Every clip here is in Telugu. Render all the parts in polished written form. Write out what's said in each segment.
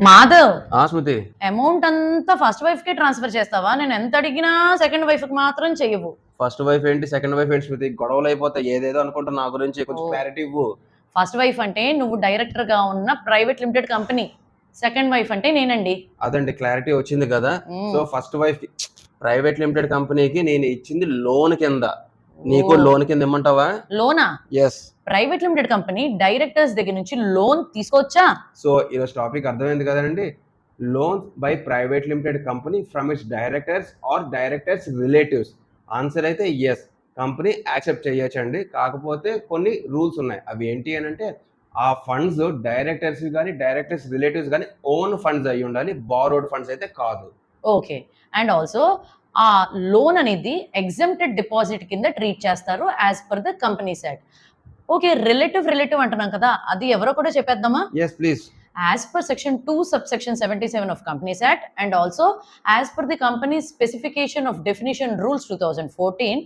మాధవ్, స్మృతి, అమౌంట్ అంతా ఫస్ట్ వైఫ్ కి ట్రాన్స్ఫర్ చేస్తావా? నేను ఎంత అడిగినా సెకండ్ వైఫ్ కి మాత్రం చెయ్యవు. ఫస్ట్ వైఫ్ ఏంటి, సెకండ్ వైఫ్ ఏంటి స్మృతి? గొడవలు అయిపోతాయి. ఏదేదో అనుకుంటా నా గురించి కొంచెం క్లారిటీ ఇవ్వు. ఫస్ట్ వైఫ్ అంటే నువ్వు డైరెక్టర్ గా ఉన్న private limited company. Second wife అంటే నేనండి. అదండి, క్లారిటీ వచ్చింది కదా. So first wife private limited కంపెనీకి నేను ఇచ్చింది లోన్ కింద. నీకు లోన్ కింద ఇమ్మంటావా? లోనా? Yes. Private limited company directors దగ్గర నుంచి లోన్ తీసుకోవచ్చా? సో ఈరోజు టాపిక్ అర్థమైంది కదండి. Loans by private limited company from its directors or directors relatives. Answer అయితే ఎస్, కంపెనీ యాక్సెప్ట్ చేయొచ్చండి. కాకపోతే కొన్ని రూల్స్ ఉన్నాయి. అవి ఏంటి అని అంటే, ఆ ఫండ్స్ డైరెక్టర్స్ కానీ డైరెక్టర్స్ రిలేటివ్స్ కానీ ఓన్ ఫండ్స్ అయ్యి ఉండాలి, బారోడ్ ఫండ్స్ అయితే కాదు. ఓకే. అండ్ ఆల్సో ఆ లోన్ అనేది ఎగ్జెంప్టెడ్ డిపాజిట్ కింద ట్రీట్ చేస్తారు as per the company side. Okay, relative అంటున్నాం కదా, అది ఎవరో కూడా చెప్పేద్దామా? Yes please. As per section 2 subsection 77 of Companies Act and also as per the company's specification of definition rules 2014,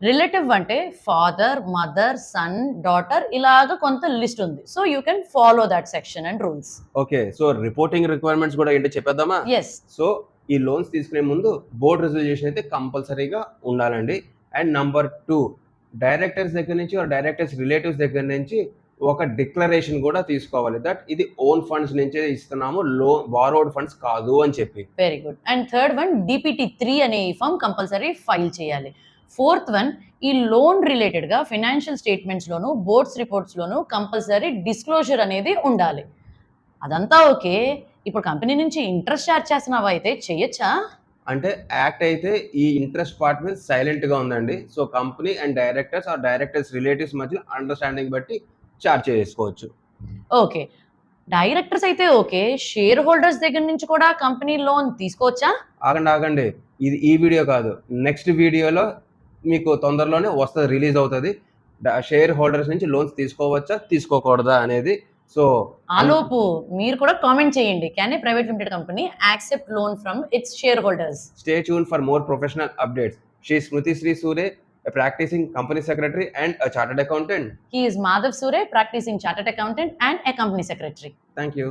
relative అంటే ఫాదర్, మదర్, సన్, డాటర్ ఇలాగా కొంత లిస్ట్ ఉంది. So you can follow that section and rules. Okay, so reporting requirements కూడా ఏంటో చెప్పేద్దామా? ఎస్. సో ఈ లోన్స్ తీసుకునే ముందు బోర్డ్ రెజల్యూషన్ అయితే కంపల్సరీగా ఉండాలండి. అండ్ నంబర్ 2, డైరెక్టర్స్ దగ్గర నుంచి డైరెక్టర్స్ రిలేటివ్స్ దగ్గర నుంచి ఒక డిక్లరేషన్ కూడా తీసుకోవాలి, దట్ ఇది ఓన్ ఫండ్స్ నుంచే ఇస్తున్నాము, బారోడ్ ఫండ్స్ కాదు అని చెప్పి. Very good. And third one, DPT-3 అనే ఈ ఫామ్ కంపల్సరీ ఫైల్ చేయాలి. ఫోర్త్ వన్, ఈ లోన్ రిలేటెడ్ గా ఫైనాన్షియల్ స్టేట్మెంట్స్ లోను బోర్డ్స్ రిపోర్ట్స్ లోను కంపల్సరీ డిస్క్లోజర్ అనేది ఉండాలి. అదంతా ఓకే. ఇప్పుడు కంపెనీ నుంచి ఇంట్రెస్ట్ చార్జ్ చేస్తున్నావా? అయితే చెయ్యొచ్చా? అంటే యాక్ట్ అయితే ఈ ఇంట్రెస్ట్ పార్ట్ మీద సైలెంట్ గా ఉందండి. So company and directors or directors relatives మధ్య అండర్స్టాండింగ్ బట్టి చార్జ్ చేసుకోవచ్చు. ఓకే, డైరెక్టర్స్ అయితే ఓకే, షేర్ హోల్డర్స్ దగ్గర నుంచి కూడా కంపెనీ లోన్ తీసుకోవచ్చా? ఆగండి, ఇది ఈ వీడియో కాదు, నెక్స్ట్ వీడియోలో మీకు తొందరలోనే వస్తుంది, రిలీజ్ అవుతుంది. షేర్ హోల్డర్స్ నుంచి లోన్స్ తీసుకోవచ్చా తీసుకోకూడదా అనేది. సో ఆలోపు మీరు కూడా కామెంట్ చేయండి. Can A private limited company accept loan from it's share holders? Stay tuned for more professional updates. She is Smriti Sri Sure, a practicing company secretary and a chartered accountant. He is Madhav Sure, practicing chartered accountant and a company secretary. Thank you.